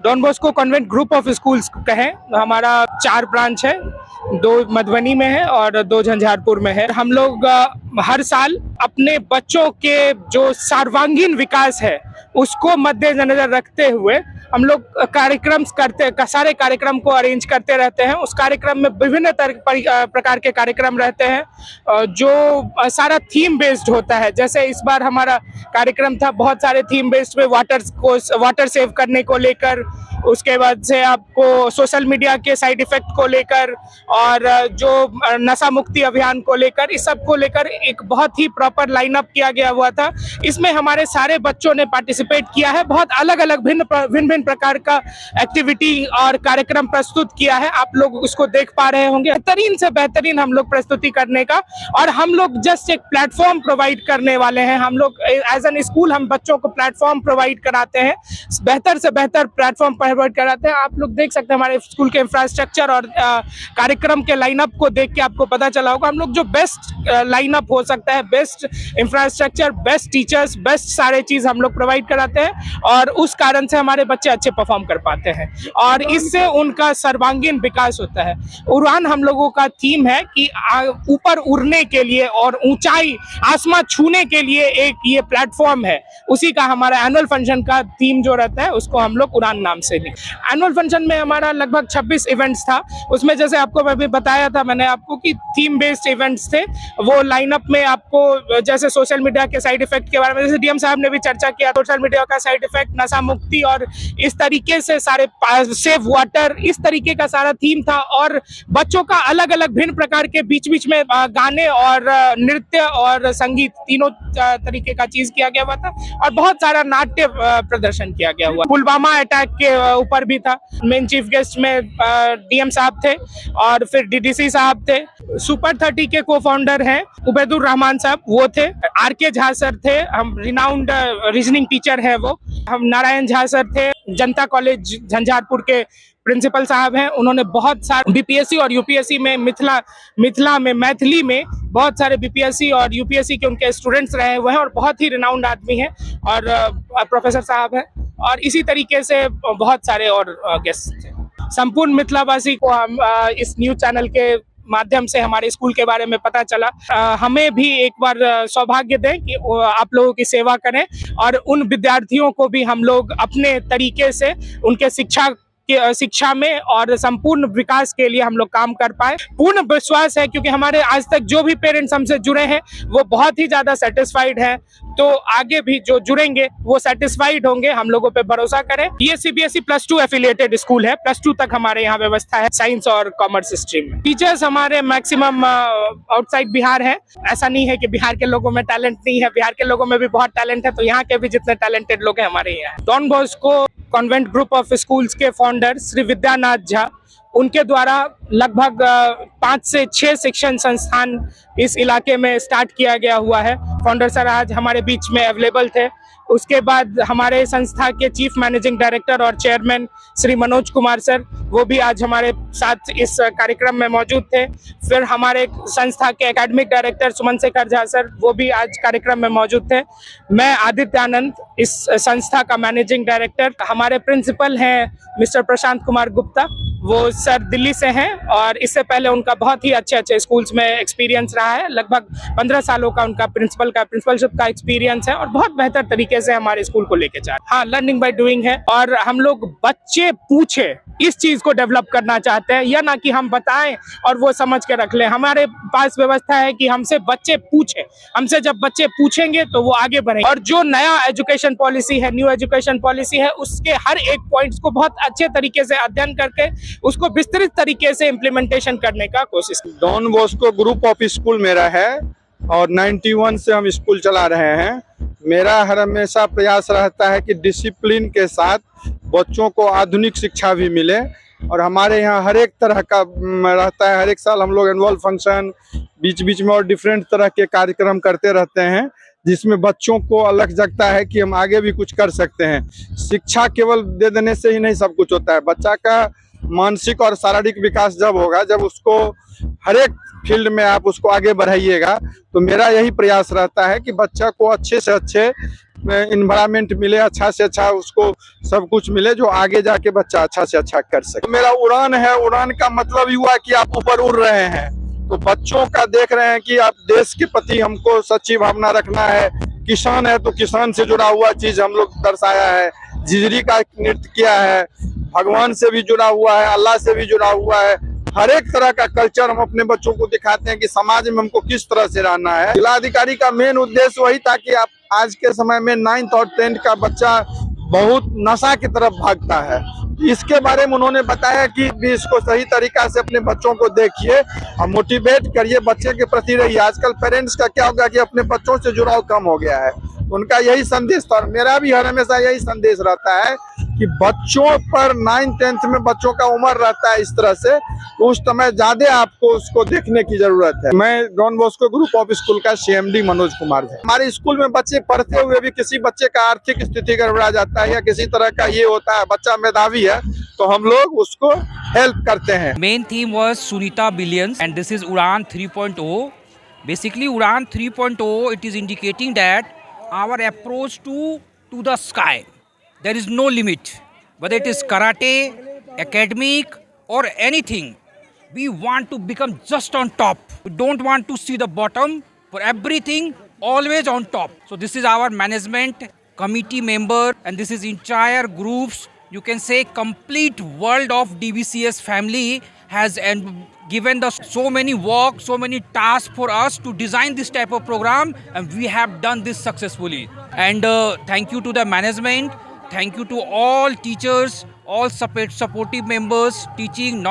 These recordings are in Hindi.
Don Bosco convent group of schools कहें, हमारा 4 ब्रांच है, 2 मधुबनी में है और 2 झंझारपुर में है। हम लोग हर साल अपने बच्चों के जो सर्वांगीण विकास है उसको मद्देनजर रखते हुए हम लोग सारे कार्यक्रम को अरेंज करते रहते हैं। उस कार्यक्रम में विभिन्न प्रकार के कार्यक्रम रहते हैं जो सारा थीम बेस्ड होता है। जैसे इस बार हमारा कार्यक्रम था बहुत सारे थीम बेस्ड में, वाटर सेव करने को लेकर, उसके बाद से आपको सोशल मीडिया के साइड इफेक्ट को लेकर और जो नशा मुक्ति अभियान को लेकर, इस सब को लेकर एक बहुत ही प्रॉपर लाइनअप किया गया हुआ था। इसमें हमारे सारे बच्चों ने पार्टिसिपेट किया है। बहुत अलग अलग भिन्न प्रकार का एक्टिविटी और कार्यक्रम प्रस्तुत किया है। आप लोग उसको देख पा रहे होंगे। बेहतरीन से बेहतरीन हम लोग प्रस्तुति करने का, और हम लोग जस्ट एक प्लेटफॉर्म प्रोवाइड करने वाले हैं। हम लोग एज एन स्कूल हम बच्चों को प्लेटफॉर्म प्रोवाइड कराते हैं, बेहतर से बेहतर प्लेटफॉर्म प्रोवाइड कराते हैं। आप लोग देख सकते हैं हमारे स्कूल के इंफ्रास्ट्रक्चर और कार्यक्रम के लाइनअप को देख के आपको पता चला होगा। हम लोग जो बेस्ट लाइनअप हो सकता है, best infrastructure, best teachers, best सारे चीज हम लोग प्रोवाइड कराते हैं, और उस कारण से हमारे बच्चे अच्छे परफॉर्म कर पाते हैं और इससे उनका सर्वांगीण विकास होता है। उड़ान हम लोगों का थीम है कि ऊपर उड़ने के लिए और ऊंचाई आसमां छूने के लिए एक ये प्लेटफॉर्म है। उसी का हमारा एनुअल फंक्शन का थीम जो रहता है उसको हम लोग उड़ान नाम से लें। एनुअल फंक्शन में हमारा लगभग 26 इवेंट्स था। उसमें जैसे आपको अभी बताया था मैंने आपको कि थीम बेस्ड इवेंट्स थे। वो लाइनअप में आपको जैसे सोशल मीडिया के साइड इफेक्ट के बारे में, जैसे डीएम साहब ने भी चर्चा किया, सोशल मीडिया का साइड इफेक्ट, नशा मुक्ति और इस तरीके से सारे सेव वाटर, इस तरीके का सारा थीम था। और बच्चों का अलग अलग भिन्न प्रकार के बीच बीच में गाने और नृत्य और संगीत तीनों तरीके का चीज किया गया हुआ था, और बहुत सारा नाट्य प्रदर्शन किया गया हुआ। पुलवामा अटैक के ऊपर भी था। मेन चीफ गेस्ट में डीएम साहब थे और फिर डीडीसी साहब थे। सुपर 30 के को फाउंडर हैं उबैदुर रहमान साहब, वो थे। आरके झा सर थे, हम रिनाउंड रीजनिंग टीचर है वो। हम नारायण झा सर थे, जनता कॉलेज झंझारपुर के प्रिंसिपल साहब हैं। उन्होंने बहुत सारे बीपीएससी और यूपीएससी में मैथिली में बहुत सारे बीपीएससी और यूपीएससी के उनके स्टूडेंट्स रहे हुए हैं और बहुत ही रिनाउंड आदमी हैं और प्रोफेसर साहब हैं। और इसी तरीके से बहुत सारे और गेस्ट थे। संपूर्ण मिथिलावासी को हम इस न्यूज चैनल के माध्यम से हमारे स्कूल के बारे में पता चला। हमें भी एक बार सौभाग्य दें कि आप लोगों की सेवा करें और उन विद्यार्थियों को भी हम लोग अपने तरीके से उनके शिक्षा में और संपूर्ण विकास के लिए हम लोग काम कर पाए। पूर्ण विश्वास है क्योंकि हमारे आज तक जो भी पेरेंट्स हमसे जुड़े हैं वो बहुत ही ज्यादा सेटिस्फाइड हैं, तो आगे भी जो जुड़ेंगे वो सेटिस्फाइड होंगे। हम लोगों पे भरोसा करें। ये सीबीएसई +2 एफिलिएटेड स्कूल है। +2 तक हमारे यहाँ व्यवस्था है साइंस और कॉमर्स स्ट्रीम में। टीचर्स हमारे मैक्सिमम आउटसाइड बिहार है। ऐसा नहीं है कि बिहार के लोगों में टैलेंट नहीं है, बिहार के लोगों में भी बहुत टैलेंट है। तो यहाँ के भी जितने टैलेंटेड लोग हैं हमारे यहाँ। Don Bosco convent group of schools के फाउंडर श्री विद्यानाथ झा, उनके द्वारा लगभग 5 से 6 शिक्षण संस्थान इस इलाके में स्टार्ट किया गया हुआ है। फाउंडर सर आज हमारे बीच में अवेलेबल थे। उसके बाद हमारे संस्था के चीफ मैनेजिंग डायरेक्टर और चेयरमैन श्री मनोज कुमार सर, वो भी आज हमारे साथ इस कार्यक्रम में मौजूद थे। फिर हमारे संस्था के एकेडमिक डायरेक्टर सुमन शेखर झा सर, वो भी आज कार्यक्रम में मौजूद थे। मैं आदित्य आनंद, इस संस्था का मैनेजिंग डायरेक्टर। हमारे प्रिंसिपल हैं मिस्टर प्रशांत कुमार गुप्ता, वो सर दिल्ली से हैं और इससे पहले उनका बहुत ही अच्छे स्कूल्स में एक्सपीरियंस रहा है। लगभग 15 सालों का उनका प्रिंसिपलशिप का एक्सपीरियंस है और बहुत बेहतर तरीके से हमारे स्कूल को लेके जा रहे हैं। हाँ, लर्निंग बाय डूइंग है और हम लोग बच्चे पूछे इस चीज को डेवलप करना चाहते हैं, या ना कि हम बताएं और वो समझ के रख लें। हमारे पास व्यवस्था है कि हमसे बच्चे पूछे, हमसे जब बच्चे पूछेंगे तो वो आगे बढ़ेंगे। और जो नया एजुकेशन पॉलिसी है, न्यू एजुकेशन पॉलिसी है, उसके हर एक पॉइंट्स को बहुत अच्छे तरीके से अध्ययन करके उसको विस्तृत तरीके से इम्प्लीमेंटेशन करने का कोशिश। Don Bosco group of school मेरा है और 91 से हम स्कूल चला रहे हैं। मेरा हर हमेशा प्रयास रहता है कि डिसिप्लिन के साथ बच्चों को आधुनिक शिक्षा भी मिले और हमारे यहाँ हर एक तरह का रहता है। हर एक साल हम लोग एनुअल फंक्शन बीच बीच में और डिफरेंट तरह के कार्यक्रम करते रहते हैं, जिसमें बच्चों को अलग जगता है कि हम आगे भी कुछ कर सकते हैं। शिक्षा केवल दे देने से ही नहीं सब कुछ होता है। बच्चा का मानसिक और शारीरिक विकास जब होगा, जब उसको हर एक फील्ड में आप उसको आगे बढ़ाइएगा। तो मेरा यही प्रयास रहता है कि बच्चा को अच्छे से अच्छे इन्वायरमेंट मिले, अच्छा से अच्छा उसको सब कुछ मिले जो आगे जाके बच्चा अच्छा से अच्छा कर सके। तो मेरा उड़ान है, उड़ान का मतलब ही हुआ कि आप ऊपर उड़ रहे हैं, तो बच्चों का देख रहे हैं कि आप देश के प्रति हमको सच्ची भावना रखना है। किसान है तो किसान से जुड़ा हुआ चीज हम लोग दर्शाया है, झिझरी का नृत्य किया है, भगवान से भी जुड़ा हुआ है, अल्लाह से भी जुड़ा हुआ है। हर एक तरह का कल्चर हम अपने बच्चों को दिखाते हैं कि समाज में हमको किस तरह से रहना है। जिलाधिकारी का मेन उद्देश्य वही था कि आप आज के समय में 9th और 10th का बच्चा बहुत नशा की तरफ भागता है, इसके बारे में उन्होंने बताया कि भी इसको सही तरीका से अपने बच्चों को देखिए और मोटिवेट करिए, बच्चे के प्रति रहिए। आजकल पेरेंट्स का क्या होगा कि अपने बच्चों से जुड़ाव कम हो गया है, उनका यही संदेश था। मेरा भी हर हमेशा यही संदेश रहता है कि बच्चों पर 9th 10th में बच्चों का उम्र रहता है इस तरह से, तो उस समय ज्यादा आपको उसको देखने की जरूरत है। मैं Don Bosco group of school का CMD मनोज कुमार है। हमारे स्कूल में बच्चे पढ़ते हुए भी किसी बच्चे का आर्थिक स्थिति गड़बड़ा जाता है या किसी तरह का ये होता है, बच्चा मेधावी है, तो हम लोग उसको हेल्प करते हैं। Main theme was Sunita Billions and this is Udan 3.0. Basically Udan 3.0, it is indicating that our approach to the sky. There is no limit. Whether it is karate, academic or anything. We want to become just on top. We don't want to see the bottom. For everything, always on top. So this is our management committee member and this is entire groups. You can say complete world of DBCS family has given us so many work, so many tasks for us to design this type of program, and we have done this successfully. And thank you to the management, thank you to all teachers, all supportive members, teaching,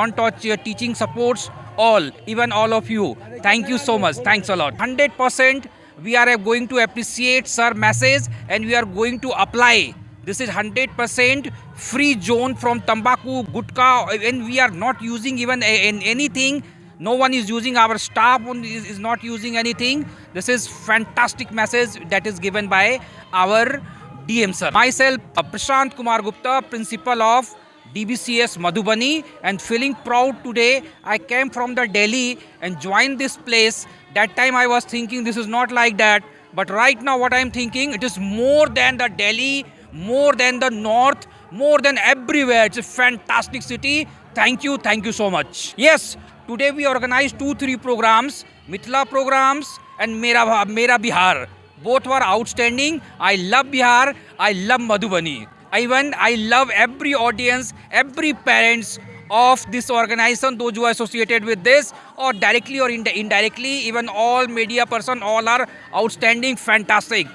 teaching supports, all, even all of you. Thank you so much. Thanks a lot. 100% we are going to appreciate sir message and we are going to apply. This is 100% free zone from Tambaku, Gutka, and we are not using even anything. No one is using, our staff is not using anything. This is fantastic message that is given by our DM sir. Myself, Prashant Kumar Gupta, principal of DBCS Madhubani, and feeling proud today. I came from the Delhi and joined this place. That time I was thinking this is not like that, but right now what I am thinking, it is more than the Delhi, more than the north, more than everywhere. It's a fantastic city. Thank you so much. Yes, today we organized 2-3 programs, Mithila programs and Mera Bihar. Both were outstanding. I love Bihar, I love Madhubani. Even I love every audience, every parents of this organization, those who are associated with this, or directly or indirectly, even all media person, all are outstanding, fantastic.